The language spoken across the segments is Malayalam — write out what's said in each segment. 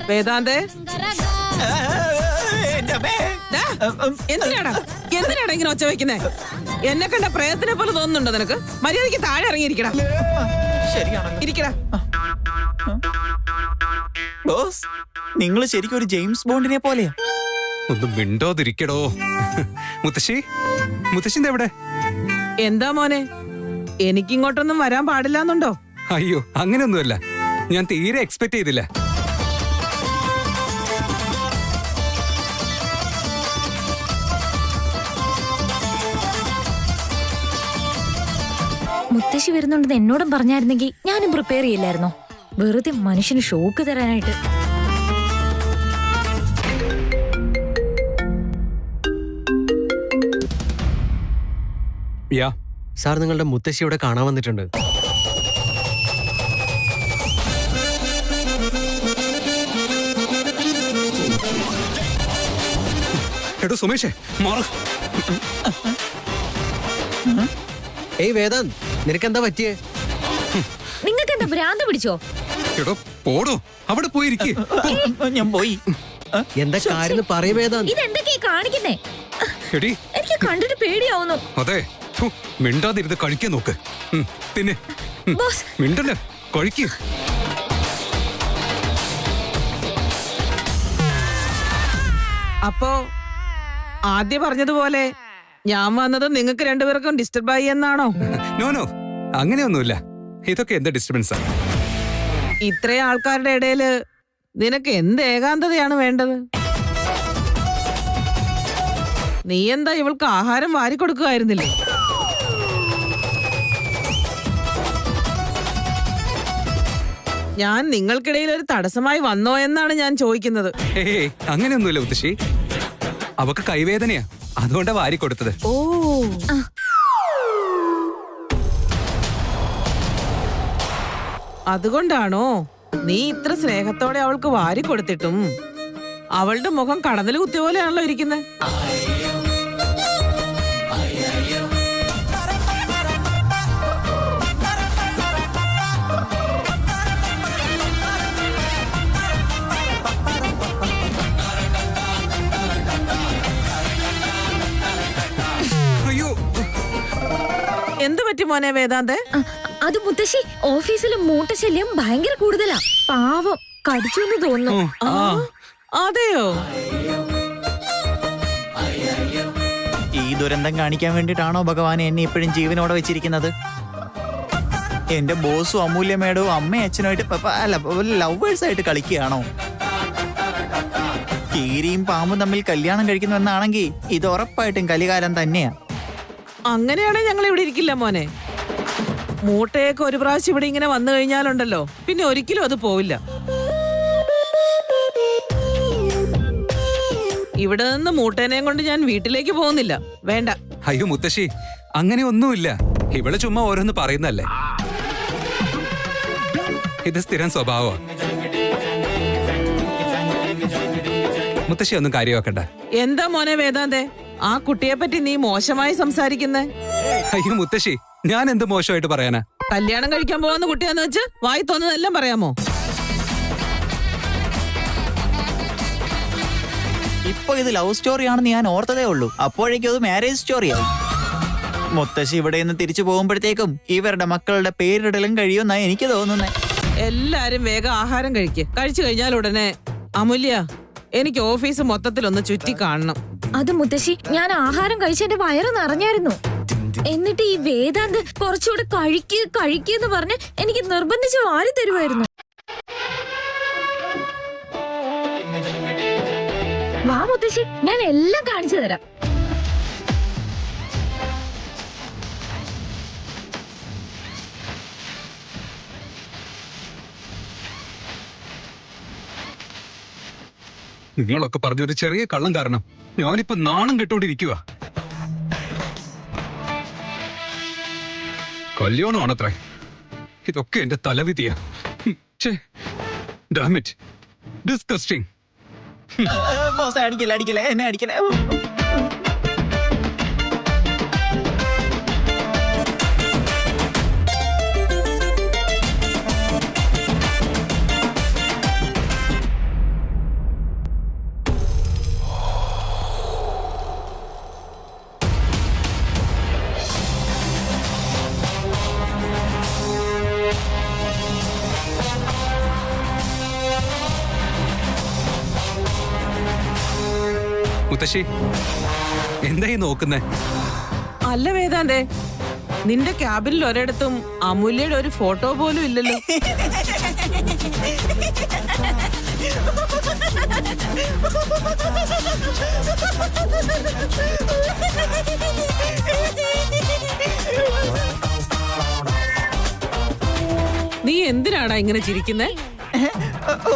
വേദാന്തേ, എന്തിനാടാ ഇങ്ങനെ ഒച്ച വെക്കുന്നേ? എന്നെ കണ്ട പ്രയത്നെ പോലെ തോന്നുന്നുണ്ടോ നിനക്ക്? മര്യാദയ്ക്ക് താഴെ ഇറങ്ങിയിരിക്കടാ. ഇരിക്കടാ. ബോസ്, നിങ്ങൾ ശരിക്കും ഒരു ജെയിംസ് ബോണ്ടിനെ പോലെയാ. ഒന്നും മിണ്ടോതിരിക്കടോ. മുത്തശ്ശിന്റെ എവിടെ? എന്താ മോനെ, എനിക്കിങ്ങോട്ടൊന്നും വരാൻ പാടില്ലാന്നുണ്ടോ? അയ്യോ, അങ്ങനെയൊന്നുമല്ല. ഞാൻ തീരെ എക്സ്പെക്ട് ചെയ്തില്ല. മുത്തശ്ശി വരുന്നുണ്ടെന്ന് എന്നോടും പറഞ്ഞായിരുന്നെങ്കിൽ ഞാനും പ്രിപ്പയർ ചെയ്യില്ലായിരുന്നോ? വെറുതെ മനുഷ്യന് ഷോക്ക് തരാനായിട്ട്. സാർ, നിങ്ങളുടെ മുത്തശ്ശി ഇവിടെ കാണാൻ വന്നിട്ടുണ്ട്. എടോ സുമേഷേ, മാറ്. ഏയ് വേദാന്ത്, നിനക്കെന്താ പറ്റിയേ? നിങ്ങൾക്ക് എന്താ ഭ്രാന്ത് പിടിച്ചോ? എടോ പോടോ, അവിടെ പോയിരിക്കേ. ഞാൻ പോയി. എന്താ കാര്യം പറയും വേദാന്ത്? ഇതെന്തൊക്കെയാ കാണിക്കുന്നേ? എടി, എനിക്ക് കണ്ടിട്ട് പേടിയാവുന്നു. അതെ, മിണ്ടാതിരുന്ന് കഴിക്കാൻ നോക്ക്. പിന്നെ മിണ്ടല്ലേ, കഴിക്ക്. അപ്പോ ആദ്യം പറഞ്ഞതുപോലെ ഞാൻ വന്നത് നിങ്ങൾക്ക് രണ്ടുപേർക്കും ഡിസ്റ്റർബ് ആയി എന്നാണോ? നോ, അങ്ങനെയൊന്നുമില്ല. ഇതൊക്കെ എന്താ ഡിസ്റ്റർബൻസാ? ഇത്രയും ആൾക്കാരുടെ ഇടയില് നിനക്ക് എന്ത് ഏകാന്തതയാണ് വേണ്ടത്? നീ എന്താ ഇവൾക്ക് ആഹാരം വാരിക്കൊടുക്കുകയായിരുന്നില്ലേ? ഞാൻ നിങ്ങൾക്കിടയിൽ ഒരു തടസ്സമായി വന്നോ എന്നാണ് ഞാൻ ചോദിക്കുന്നത്. അങ്ങനെയൊന്നുമില്ല മുത്തശ്ശി. അവക്ക് കൈവേദനയാ, അതുകൊണ്ടാ വാരി കൊടുത്തത്. ഓ, അതുകൊണ്ടാണോ നീ ഇത്ര സ്നേഹത്തോടെ അവൾക്ക് വാരി കൊടുത്തിട്ടും അവളുടെ മുഖം കടന്നൽ കുത്തിയ പോലെയാണല്ലോ ഇരിക്കുന്നത്? എന്ത് പറ്റി മോനെ വേദാന്തേ? അത് മുത്തശ്ശി, ഓഫീസിലും മൂട്ടശല്യം ഭയങ്കര കൂടുതലാ. പാവം കടിച്ചു എന്ന് തോന്നുന്നു. അതെയോ? ഈ ദുരന്തം കാണിക്കാൻ വേണ്ടിട്ടാണോ ഭഗവാൻ എന്നെ ഇപ്പോഴും ജീവനോടെ വെച്ചിരിക്കുന്നത്? എന്റെ ബോസും അമൂല്യ മേഡവും അമ്മയും അച്ഛനുമായിട്ട് ലവേഴ്സ് ആയിട്ട് കളിക്കുകയാണോ? കീരിയും പാമ്പും തമ്മിൽ കല്യാണം കഴിക്കുന്നു എന്നാണെങ്കിൽ ഇത് ഉറപ്പായിട്ടും കലികാലം തന്നെയാ. അങ്ങനെയാണെങ്കിൽ ഞങ്ങൾ ഇവിടെ ഇരിക്കില്ല മോനെ. മൂട്ടയൊക്കെ ഒരു പ്രാവശ്യം ഇവിടെ ഇങ്ങനെ വന്നു കഴിഞ്ഞാലുണ്ടല്ലോ, പിന്നെ ഒരിക്കലും അത് പോവില്ല. ഇവിടെ നിന്ന് മൂട്ടേനെയും കൊണ്ട് ഞാൻ വീട്ടിലേക്ക് പോകുന്നില്ല. വേണ്ട. അയ്യോ മുത്തശ്ശി, അങ്ങനെ ഒന്നുമില്ല. ഇവിടെ ചുമ്മാ ഓരോന്ന് പറയുന്നല്ലേ. ഇത് സ്ഥിരം സ്വഭാവമാണ്. മുത്തശ്ശി ഒന്നും കാര്യമാക്കണ്ട. എന്താ മോനെ വേദാന്തേ, ആ കുട്ടിയെ പറ്റി നീ മോശമായി സംസാരിക്കുന്നേ? അയ്യോ മുത്തശ്ശി, ഞാൻ എന്ത് മോശമായിട്ട് പറയാനാ? കല്യാണം കഴിക്കാൻ പോകുന്ന കുട്ടിയാന്ന് വെച്ച് വായി തോന്നുന്നതെല്ലാം പറയാമോ? ഇപ്പൊ ഇത് ലവ് സ്റ്റോറി ആണെന്ന് ഞാൻ ഓർത്തതേ ഉള്ളൂ. അപ്പോഴേക്കും അത് മാരേജ് സ്റ്റോറിയായി. മുത്തശ്ശി ഇവിടെ നിന്ന് തിരിച്ചു പോകുമ്പോഴത്തേക്കും ഇവരുടെ മക്കളുടെ പേരിടലും കഴിയുമെന്നാണ് എനിക്ക് തോന്നുന്നത്. എല്ലാരും വേഗം ആഹാരം കഴിച്ചു കഴിഞ്ഞാൽ ഉടനെ അമൂല്യ, എനിക്ക് ഓഫീസ് മൊത്തത്തിലൊന്ന് ചുറ്റി കാണണം. അത് മുത്തശ്ശി, ഞാൻ ആഹാരം കഴിച്ച് എന്റെ വയറ് നിറഞ്ഞായിരുന്നു. എന്നിട്ട് ഈ വേദാന്ത് കുറച്ചുകൂടെ കഴിക്കെന്ന് പറഞ്ഞ് എനിക്ക് നിർബന്ധിച്ച് വാരി തരുമായിരുന്നു. വാ മുത്തശ്ശി, ഞാൻ എല്ലാം കാണിച്ചു തരാം. നിങ്ങളൊക്കെ പറഞ്ഞൊരു ചെറിയ കള്ളം കാരണം ഞാനിപ്പോ നാണം കെട്ടോണ്ടിരിക്കുക. കല്യാണമാണത്രേ. ഇതൊക്കെ എന്റെ തലവിധിയാ. ഡിസ്കസ്റ്റിംഗ്. അടിക്കല എന്നെ അടിക്കല. മുത്തശ്ശി എന്തായി നോക്കുന്നേ? അല്ല വേദാന്തേ, നിന്റെ ക്യാബിനിൽ ഒരിടത്തും അമൂല്യയുടെ ഒരു ഫോട്ടോ പോലും ഇല്ലല്ലോ. നീ എന്തിനാടാ ഇങ്ങനെ ചിരിക്കുന്നേ?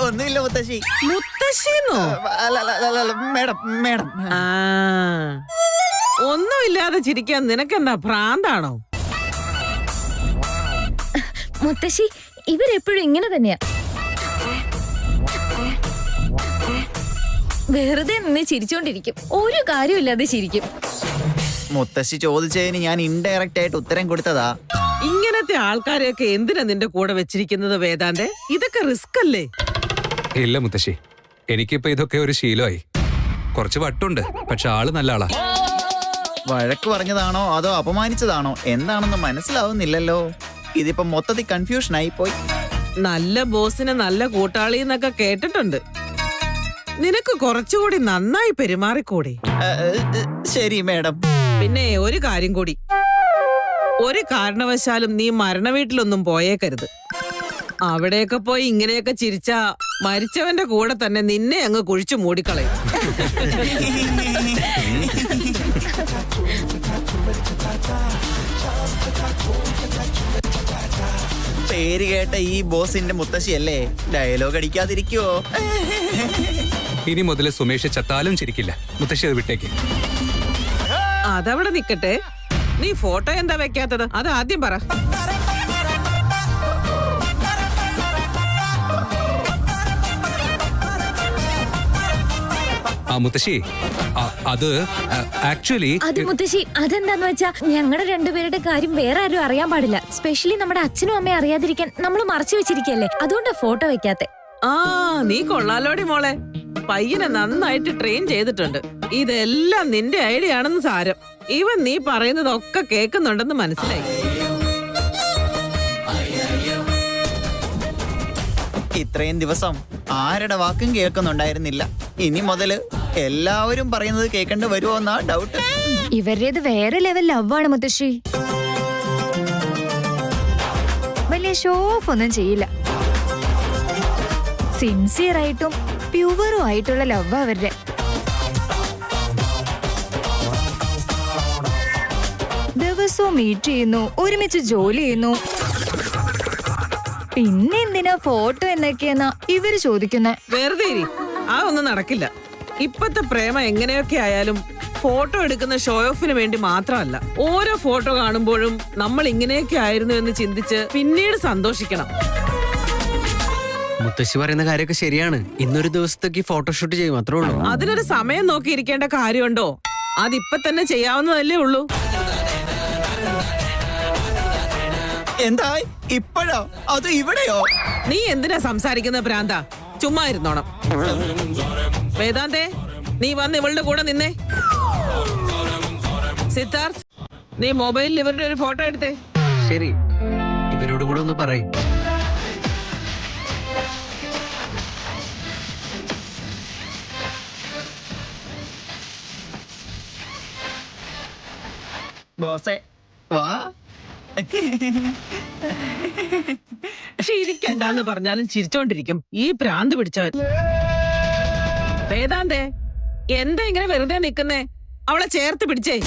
ഒന്നുമില്ല മുത്തശ്ശി. മുത്തശ്ശിന്നോ? Madam madam. ആ, ഒന്നുമില്ലാതെ ചിരിക്കാൻ നിനക്കെന്താ ഭ്രാന്താണോ? മുത്തശ്ശി ഇവരെപ്പോഴും ഇങ്ങനെ തന്നെയാ. വെറുതെ നിന്ന് ചിരിച്ചോണ്ടിരിക്കും, ഒരു കാര്യമില്ലാതെ ചിരിക്കും. മുത്തശ്ശി ചോദിച്ചതിന് ഞാൻ ഇൻഡയറക്റ്റ് ആയിട്ട് ഉത്തരം കൊടുത്തതാ. ഇങ്ങനത്തെ ആൾക്കാരെയൊക്കെ എന്തിനാ നിന്റെ കൂടെ വെച്ചിരിക്കുന്നത് വേദാന്തേ? ഇതൊക്കെ റിസ്ക് അല്ലേ? ഇല്ല മുത്തശ്ശി, എനിക്കിപ്പോ ഇതൊക്കെ ഒരു ശീലമായി. കുറച്ച് വട്ടുണ്ട്, പക്ഷെ ആള് നല്ല ആളാ. വഴക്ക് പറഞ്ഞതാണോ അതോ അപമാനിച്ചതാണോ എന്താണെന്ന് മനസ്സിലാവുന്നില്ലല്ലോ. ഇതിപ്പോ മൊത്തത്തിൽ കൺഫ്യൂഷൻ ആയി പോയി. നല്ല ബോസിന് നല്ല കൂട്ടാളി എന്നൊക്കെ കേട്ടിട്ടുണ്ട്. നിനക്ക് കുറച്ചുകൂടി നന്നായി പെരുമാറിക്കൂടി. ശരി മേഡം. പിന്നെ ഒരു കാര്യം കൂടി, ഒരു കാരണവശാലും നീ മരണ വീട്ടിലൊന്നും പോയേക്കരുത്. അവിടെയൊക്കെ പോയി ഇങ്ങനെയൊക്കെ ചിരിച്ചാ മരിച്ചവന്റെ കൂടെ തന്നെ നിന്നെ അങ്ങ് കുഴിച്ചു മൂടിക്കളയും. പേര് കേട്ട ഈ ബോസിന്റെ മുത്തശ്ശിയല്ലേ, ഡയലോഗ് അടിക്കാതിരിക്കുവോ? ഇനി മുതൽ സുമേഷ് ചത്താലും ചിരിക്കില്ല. മുത്തശ്ശി അത് വിട്ടേക്ക്. അതവിടെ നിക്കട്ടെ, നീ ഫോട്ടോ എന്താ വെക്കാത്തത്? അത് ആദ്യം പറ. ആ മുത്തശ്ശി, അത് ആക്ച്വലി അത് മുത്തശ്ശി അതെന്താന്ന് വെച്ചാ ഞങ്ങളുടെ രണ്ടുപേരുടെ കാര്യം വേറെ ആരും അറിയാൻ പാടില്ല. സ്പെഷ്യലി നമ്മുടെ അച്ഛനും അമ്മയും അറിയാതിരിക്കാൻ നമ്മൾ മറച്ചു വെച്ചിരിക്കല്ലേ, അതുകൊണ്ടാ ഫോട്ടോ വെക്കാത്തെ. ആ, നീ കൊള്ളാലോടി മോളെ, പയ്യനെ നന്നായിട്ട് ട്രെയിൻ ചെയ്തിട്ടുണ്ട്. ഇതെല്ലാം നിന്റെ ഐഡിയ ആണെന്ന് സാരം. ഇവൻ നീ പറയുന്നതൊക്കെ കേൾക്കുന്നുണ്ടെന്ന് മനസ്സിലായി. ഇത്രയും ദിവസം ആരുടെ വാക്കും കേൾക്കുന്നുണ്ടായിരുന്നില്ല. ഇനി മുതല് എല്ലാവരും പറയുന്നത് കേൾക്കേണ്ടി വരുമോ എന്നാ ഡൗട്ട്. ഇവരുടേത് വേറെ ലെവൽ ലവാണ് മുത്തശ്ശി. വലിയ ഷോ ഓഫ് ഒന്നും ചെയ്യില്ല. സിൻസിയർ ആയിട്ടും പ്യുവറും ആയിട്ടുള്ള ലവ് അവരുടെ. ദിവസവും മീറ്റ് ചെയ്യുന്നു, ഒരുമിച്ച് ജോലി ചെയ്യുന്നു. പിന്നെ എന്തിനാ ഫോട്ടോ എന്നൊക്കെയെന്നാ ഇവര് ചോദിക്കുന്നേ. വെറുതെ ഇരി, ആ ഒന്നും നടക്കില്ല. ഇപ്പത്തെ പ്രേമം എങ്ങനെയൊക്കെ ആയാലും ഫോട്ടോ എടുക്കുന്ന ഷോ ഓഫിന് വേണ്ടി മാത്രമല്ല. ഓരോ ഫോട്ടോ കാണുമ്പോഴും നമ്മൾ ഇങ്ങനെയൊക്കെ ആയിരുന്നു എന്ന് ചിന്തിച്ച് പിന്നീട് സന്തോഷിക്കണം. മുത്തശ്ശി പറയുന്ന കാര്യമൊക്കെ ശരിയാണ്. ഇന്നൊരു ദിവസത്തേക്ക് ഫോട്ടോഷൂട്ട് ചെയ്യും, അത്രേ ഉള്ളൂ. അതിനൊരു സമയം നോക്കിയിരിക്കേണ്ട കാര്യമുണ്ടോ? അതിപ്പോ തന്നെ ചെയ്യാവുന്നതല്ലേ ഉള്ളൂ. എന്താ ഇപ്പോഴോ അത് ഇവിടെയോ? നീ എന്തിനാ സംസാരിക്കുന്ന ഭ്രാന്ത? ചുമ്മാ ഇരുന്നോണം. വേദാന്തേ, നീ വന്ന് ഇവളുടെ കൂടെ നിന്നേ. സിദ്ധാർത്ഥ്, നീ മൊബൈലിൽ ഇവരുടെ ഒരു ഫോട്ടോ എടുത്തേ. ശരി, ഇവരോട് കൂടെ ഒന്ന് പറയും. ബോസേ വാ. ചിരിക്കണ്ടെന്ന് പറഞ്ഞാലും ചിരിച്ചോണ്ടിരിക്കും ഈ ഭ്രാന്ത് പിടിച്ചവൻ. വേദാന്തേ, എന്താ ഇങ്ങനെ വെറുതെ നിക്കുന്നേ? അവളെ ചേർത്ത് പിടിച്ചേ.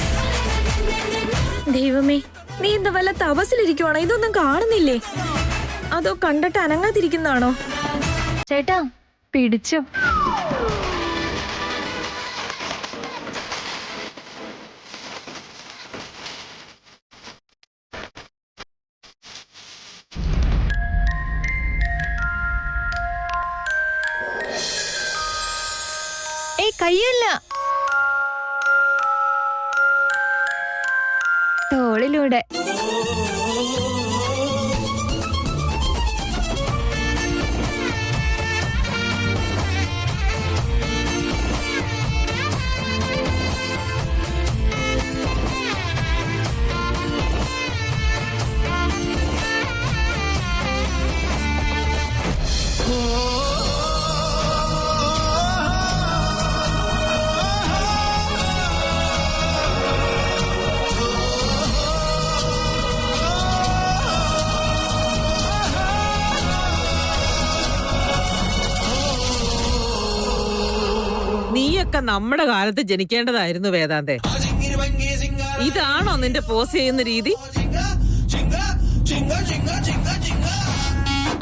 ദൈവമേ, നീ എന്താ വല്ല തപസിലിരിക്കുവാണോ? ഇതൊന്നും കാണുന്നില്ലേ? അതോ കണ്ടിട്ട് അനങ്ങാതിരിക്കുന്നതാണോ? ചേട്ടാ പിടിച്ചോ. കയ്യല്ല, തോളിലൂടെ. ഇതൊക്കെ നമ്മുടെ കാലത്ത് ജനിക്കേണ്ടതായിരുന്നു വേദാന്തേ. ഇതാണോ നിന്റെ പോസ് ചെയ്യുന്ന രീതി?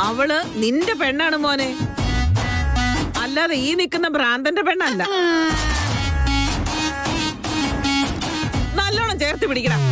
അവള് നിന്റെ പെണ്ണാണ് മോനെ, അല്ലാതെ ഈ നിൽക്കുന്ന ഭ്രാന്തന്റെ പെണ്ണല്ല. നല്ലോണം ചേർത്ത് പിടിക്കണം.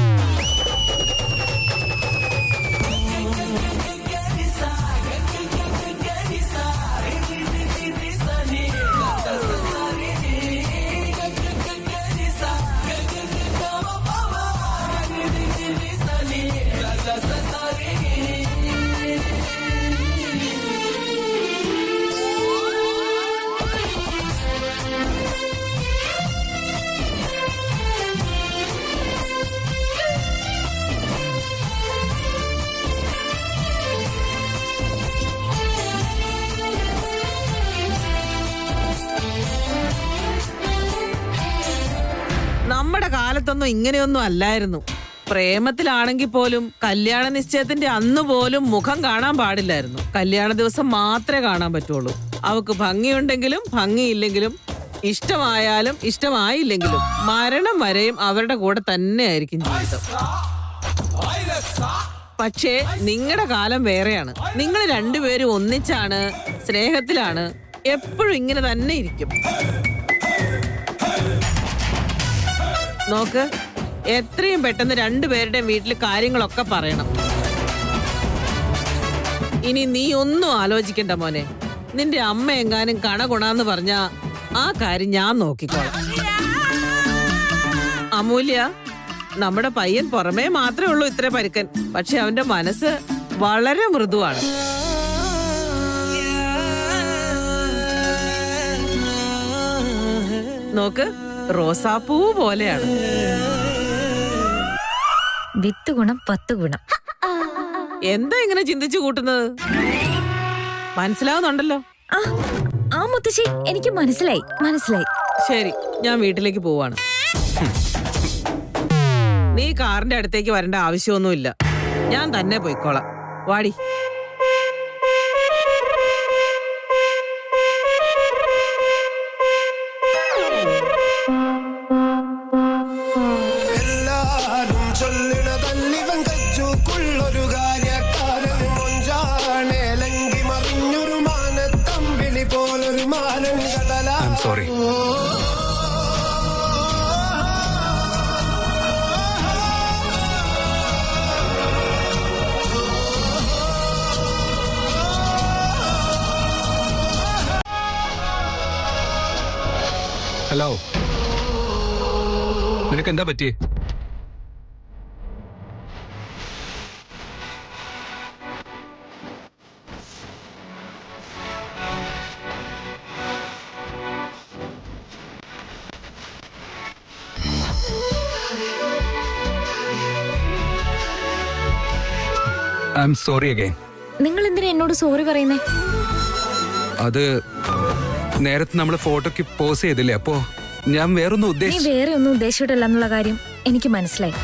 നമ്മുടെ കാലത്തൊന്നും ഇങ്ങനെയൊന്നും അല്ലായിരുന്നു. പ്രേമത്തിലാണെങ്കിൽ പോലും കല്യാണ നിശ്ചയത്തിന്റെ അന്ന് പോലും മുഖം കാണാൻ പാടില്ലായിരുന്നു. കല്യാണ ദിവസം മാത്രമേ കാണാൻ പറ്റുള്ളൂ. അവക്ക് ഭംഗിയുണ്ടെങ്കിലും ഭംഗിയില്ലെങ്കിലും, ഇഷ്ടമായാലും ഇഷ്ടമായില്ലെങ്കിലും മരണം വരെയും അവരുടെ കൂടെ തന്നെയായിരിക്കും ജീവിതം. പക്ഷേ നിങ്ങളുടെ കാലം വേറെയാണ്. നിങ്ങൾ രണ്ടുപേരും ഒന്നിച്ചാണ്, സ്നേഹത്തിലാണ്, എപ്പോഴും ഇങ്ങനെ തന്നെ ഇരിക്കും. നോക്ക്, എത്രയും പെട്ടെന്ന് രണ്ടുപേരുടെയും വീട്ടിൽ കാര്യങ്ങളൊക്കെ പറയണം. ഇനി നീ ഒന്നും ആലോചിക്കണ്ട മോനെ. നിന്റെ അമ്മ എങ്ങാനും കണകുണാന്ന് പറഞ്ഞാ ആ കാര്യം ഞാൻ നോക്കിക്കോളാം. അമൂല്യ, നമ്മുടെ പയ്യൻ പുറമേ മാത്രമേ ഉള്ളൂ ഇത്ര പരുക്കൻ, പക്ഷെ അവന്റെ മനസ്സ് വളരെ മൃദുവാണ്. നോക്ക്, റോസാപ്പൂ പോലെയാണ്. 10 ഗുണം 10 ഗുണം. എന്താ ഇങ്ങനെ ചിന്തിച്ചു കൂട്ടുന്നത്? മനസ്സിലാവുന്നുണ്ടല്ലോ. ആ മുത്തശ്ശി, എനിക്ക് മനസ്സിലായി. ശരി, ഞാൻ വീട്ടിലേക്ക് പോവാണ്. നീ കാറിന്റെ അടുത്തേക്ക് വരേണ്ട ആവശ്യമൊന്നുമില്ല. ഞാൻ തന്നെ പോയിക്കോളാം. വാടി. I'm sorry. ഹലോ, നിനക്ക് എന്താ പറ്റിയേ? I'm sorry again. നിങ്ങൾ എന്തിനാ എന്നോട് സോറി പറയുന്നേ? അത് നേരത്തെ നമ്മൾ ഫോട്ടോക്ക് പോസ് ചെയ്തില്ലേ, അപ്പോ ഞാൻ വേറൊന്നും നീ ഉദ്ദേശിച്ചു. വേറെ ഒന്നും ഉദ്ദേശിച്ചിട്ടില്ല എന്നുള്ള കാര്യം എനിക്ക് മനസ്സിലായി.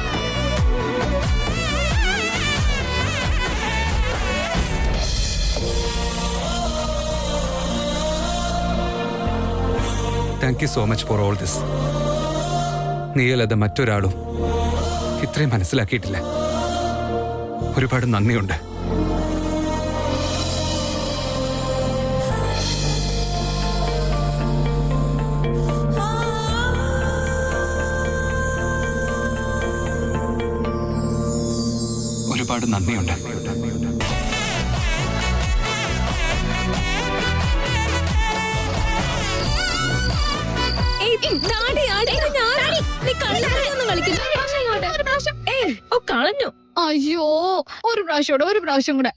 Thank you so much for all this. നീയല്ലാതെ മറ്റൊരാളും ഇത്രയും മനസ്സിലാക്കിയിട്ടില്ല. ഒരുപാട് നന്ദിയുണ്ട്. ഒരുപാട് നന്ദിയുണ്ട്. കളഞ്ഞു. അയ്യോ, ഒരു പ്രാവശ്യം കൂടെ.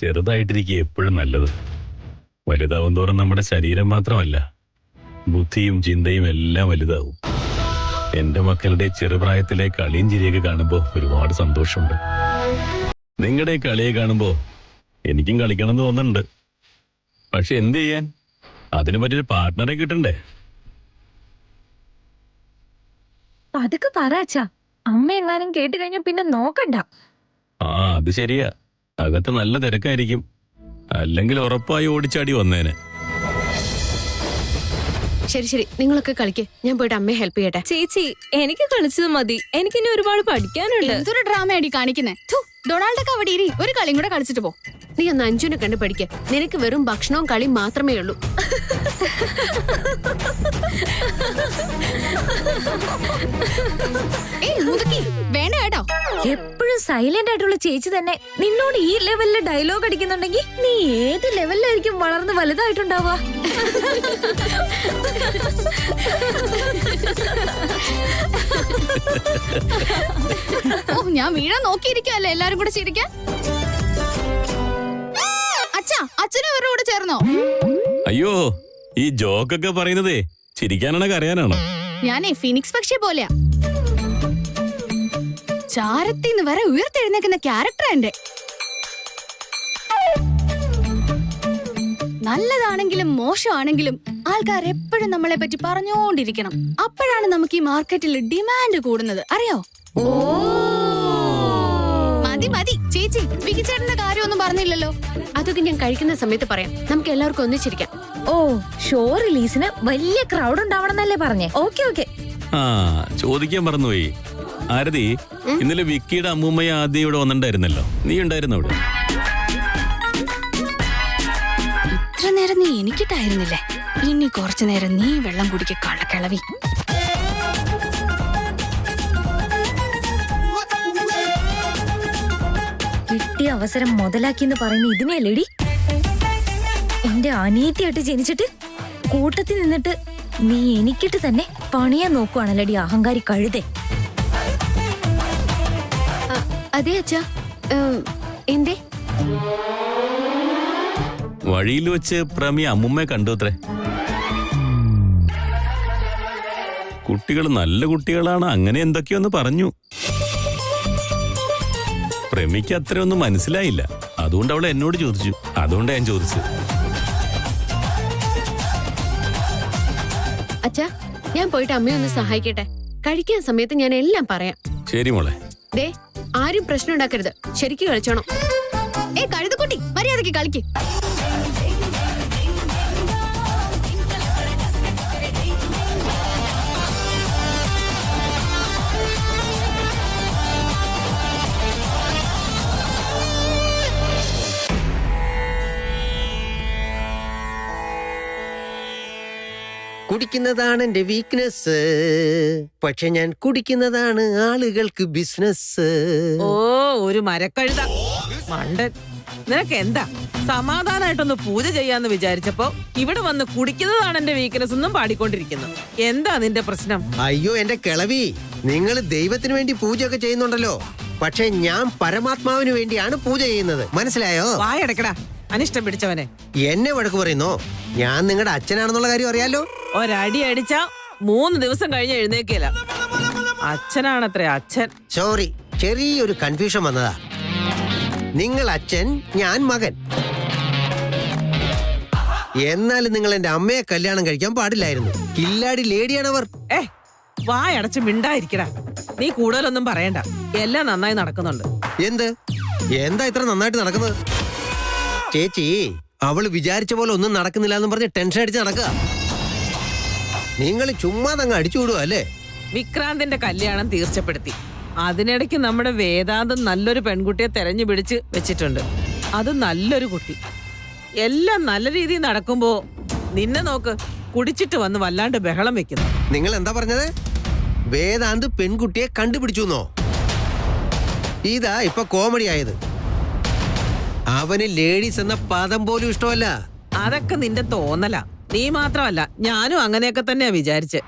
ചെറുതായിട്ടിരിക്കുക എപ്പോഴും നല്ലത്. വലുതാവും തോറും നമ്മുടെ ശരീരം മാത്രമല്ല, ബുദ്ധിയും ചിന്തയും എല്ലാം വലുതാവും. എന്റെ മക്കളുടെ ചെറുപ്രായത്തിലെ കളിയും ചിരിയൊക്കെ കാണുമ്പോൾ ഒരുപാട് സന്തോഷമുണ്ട്. നിങ്ങളുടെ കളിയെ കാണുമ്പോൾ എനിക്കും കളിക്കണം എന്ന് തോന്നുന്നുണ്ട്. പക്ഷെ എന്ത് ചെയ്യാൻ, അതിനു പറ്റിയൊരു പാർട്ട്ണറെ കിട്ടണ്ടേ? അതൊക്കെ പറ അച്ഛാ, അമ്മ എങ്ങാനും കേട്ട് കഴിഞ്ഞാ പിന്നെ നോക്കണ്ട. ആ അത് ശരിയാ, അകത്ത് നല്ല തിരക്കായിരിക്കും. അല്ലെങ്കിൽ ഉറപ്പായി ഓടിച്ചാടി വന്നേനെ. ശരി ശരി, നിങ്ങളൊക്കെ കളിക്ക്, ഞാൻ പോയിട്ട് അമ്മയെ ഹെൽപ്പ് ചെയ്യട്ടെ. ചേച്ചി എനിക്ക് കളിച്ചത് മതി, എനിക്കിനി ഒരുപാട് പഠിക്കാനുണ്ട്. എന്തൊരു ഡ്രാമ അടി കാണിക്കുന്നേ. ഡൊണാൾഡൊക്കെ അവിടെ ഇരി, ഒരു കളിയും കൂടെ കളിച്ചിട്ട് പോ. നീ ഒന്ന് അഞ്ജുനെ കണ്ട് പഠിക്ക. നിനക്ക് വെറും ഭക്ഷണവും കളിയും മാത്രമേ ഉള്ളൂ. വേണ്ട കേട്ടോ. എപ്പോഴും സൈലന്റ് ആയിട്ടുള്ള ചേച്ചി തന്നെ നിന്നോട് ഈ ലെവലില് ഡയലോഗ് അടിക്കുന്നുണ്ടെങ്കിൽ നീ ഏത് ലെവലിലായിരിക്കും വളർന്ന് വലുതായിട്ടുണ്ടാവുക? ഓ, ഞാൻ വീഴാൻ നോക്കിയിരിക്കല്ലേ എല്ലാരും കൂടെ ചിരിക്കാൻ. അച്ഛാ, അച്ഛനും ഇവരുടെ കൂടെ ചേർന്നോ? അയ്യോ, ഈ ജോക്കൊക്കെ പറയുന്നതേ ചിരിക്കാനാണോ കരയാനാണോ? ഞാനേ ഫിനിക്സ് പക്ഷി പോലെയാ. ചാരത്തിന്ന് വരെ ഉയർത്തെഴുന്നേക്കുന്ന ക്യാരക്ടർ എന്റെ. നല്ലതാണെങ്കിലും മോശമാണെങ്കിലും ആൾക്കാർ എപ്പോഴും നമ്മളെ പറ്റി പറഞ്ഞുകൊണ്ടിരിക്കണം. അപ്പോഴാണ് നമുക്ക് ഈ മാർക്കറ്റിൽ ഡിമാൻഡ് കൂടുന്നത്, അറിയോ? മതി മതി ചേച്ചി, വിക്കിച്ചേട്ടന്റെ കാര്യമൊന്നും പറഞ്ഞില്ലല്ലോ. അതൊക്കെ ഞാൻ കഴിക്കുന്ന സമയത്ത് പറയാം. നമുക്ക് എല്ലാവർക്കും ഒന്നിച്ചിരിക്കാം. ഓ, ഷോ റിലീസിന് വലിയ ക്രൗഡ് ഉണ്ടാവണമെന്നല്ലേ പറഞ്ഞേ? Okay okay. ആ ചോദിക്കാൻ മറന്നുപോയി. ആരതി, ഇന്നലെ വിക്കിയുടെ അമ്മൂമ്മയെ ആദ്യം ഇവിടെ വന്നിട്ടുണ്ടായിരുന്നല്ലോ, നീ ഉണ്ടായിരുന്നു അവിടെ? ഇത്ര നേരം നീ എനിക്കിട്ടായിരുന്നില്ലേ? ഇനി കുറച്ചു നേരം നീ വെള്ളം കുടിക്ക, കള്ളക്കിളവി. കിട്ടിയ അവസരം മുതലാക്കിന്ന് പറയുന്ന ഇതിനെയല്ലേടി? എന്റെ അനിയത്തിയായിട്ട് ജനിച്ചിട്ട് കൂട്ടത്തിൽ നിന്നിട്ട് നീ എനിക്കിട്ട് തന്നെ പണിയാൻ നോക്കുവാണല്ലേടി അഹങ്കാരി കഴുതേ. അതെ അച്ഛാ, എന്തേ? വഴിയിൽ വെച്ച് പ്രമി അമ്മുമ്മയെ കണ്ടു അത്രേ. കുട്ടികൾ നല്ല കുട്ടികളാണ്, അങ്ങനെ എന്തൊക്കെയൊന്ന് പറഞ്ഞു. പ്രമിക്ക് അത്രയൊന്നും മനസ്സിലായില്ല, അതുകൊണ്ട് അവൾ എന്നോട് ചോദിച്ചു. അതുകൊണ്ട് ഞാൻ ചോദിച്ചത്. അച്ഛാ, ഞാൻ പോയിട്ട് അമ്മയെ ഒന്ന് സഹായിക്കട്ടെ. കഴിക്കാൻ സമയത്ത് ഞാൻ എല്ലാം പറയാം. ശരി മോളെ. ദേ, ആരും പ്രശ്നം ഉണ്ടാക്കരുത്, ശരിക്കും കളിച്ചോണം. കഴുതക്കുട്ടി, മര്യാദക്ക് കളിക്ക്. കുടിക്കുന്നതാണ് എന്റെ വീക്ക്നെസ്, പക്ഷെ ഞാൻ കുടിക്കുന്നതാണ് ആളുകൾക്ക് ബിസിനസ്. ഓ, ഒരു മരക്കഴുത മണ്ടൻ. നിനക്ക് എന്താ സമാധാനായിട്ടൊന്ന് പൂജ ചെയ്യാന്ന് വിചാരിച്ചപ്പോ ഇവിടെ വന്ന് കുടിക്കുന്നതാണ് എന്റെ വീക്ക്നെസ് എന്നും പാടിക്കൊണ്ടിരിക്കുന്നു. എന്താ നിന്റെ പ്രശ്നം? അയ്യോ എന്റെ കിളവി, നിങ്ങൾ ദൈവത്തിന് വേണ്ടി പൂജയൊക്കെ ചെയ്യുന്നുണ്ടല്ലോ, പക്ഷെ ഞാൻ പരമാത്മാവിന് വേണ്ടിയാണ് പൂജ ചെയ്യുന്നത്, മനസ്സിലായോ? വായടക്കടാ അനിഷ്ടം പിടിച്ചവനെ. എന്നെ വഴക്ക് പറയുന്നോ? ഞാൻ നിങ്ങളുടെ അച്ഛനാണെന്നുള്ള കാര്യം അറിയാലോ. ഒരടി അടിച്ചാ 3 ദിവസം കഴിഞ്ഞ് എഴുന്നേക്കില്ല. അച്ഛനാണത്രേ അച്ഛൻ. സോറി, ചെറിയൊരു കൺഫ്യൂഷൻ വന്നതാ. നിങ്ങൾ അച്ഛൻ, ഞാൻ മകൻ. എന്നാലും നിങ്ങൾ എന്റെ അമ്മയെ കല്യാണം കഴിക്കാൻ പാടില്ലായിരുന്നു. കില്ലാടി ലേഡിയാണവർ. വായടച്ച് മിണ്ടായിരിക്കടാ. നീ കൂടുതലൊന്നും പറയണ്ട, എല്ലാം നന്നായി നടക്കുന്നുണ്ട്. എന്താ ഇത്ര നന്നായിട്ട് നടക്കുന്നത്? ചേച്ചി, അവള് വിചാരിച്ച പോലെ ഒന്നും നടക്കുന്നില്ല എന്ന് പറഞ്ഞ് ടെൻഷൻ അടിച്ച് നടക്കുക. നിങ്ങൾ ചുമ്മാതങ്ങ് അടിച്ചുവിടുക അല്ലേ? വിക്രാന്തിന്റെ കല്യാണം തീർച്ചപ്പെടുത്തി. അതിനിടയ്ക്ക് നമ്മുടെ വേദാന്തം നല്ലൊരു പെൺകുട്ടിയെ തെരഞ്ഞു പിടിച്ച് വെച്ചിട്ടുണ്ട്. അത് നല്ലൊരു കുട്ടി. എല്ലാം നല്ല രീതിയിൽ നടക്കുമ്പോ നിന്നെ നോക്ക്, കുടിച്ചിട്ട് വന്ന് വല്ലാണ്ട് ബഹളം വെക്കുന്നു. നിങ്ങൾ എന്താ പറഞ്ഞത്? വേദാന്ത് പെൺകുട്ടിയെ കണ്ടുപിടിച്ചുന്നോ? ഇതാ ഇപ്പൊ കോമഡി ആയത്. അവന് ലേഡീസ് എന്ന പദം പോലും ഇഷ്ടമല്ല. അതൊക്കെ നിന്റെ തോന്നലാ. നീ മാത്രമല്ല, ഞാനും അങ്ങനെയൊക്കെ തന്നെയാ വിചാരിച്ചെ.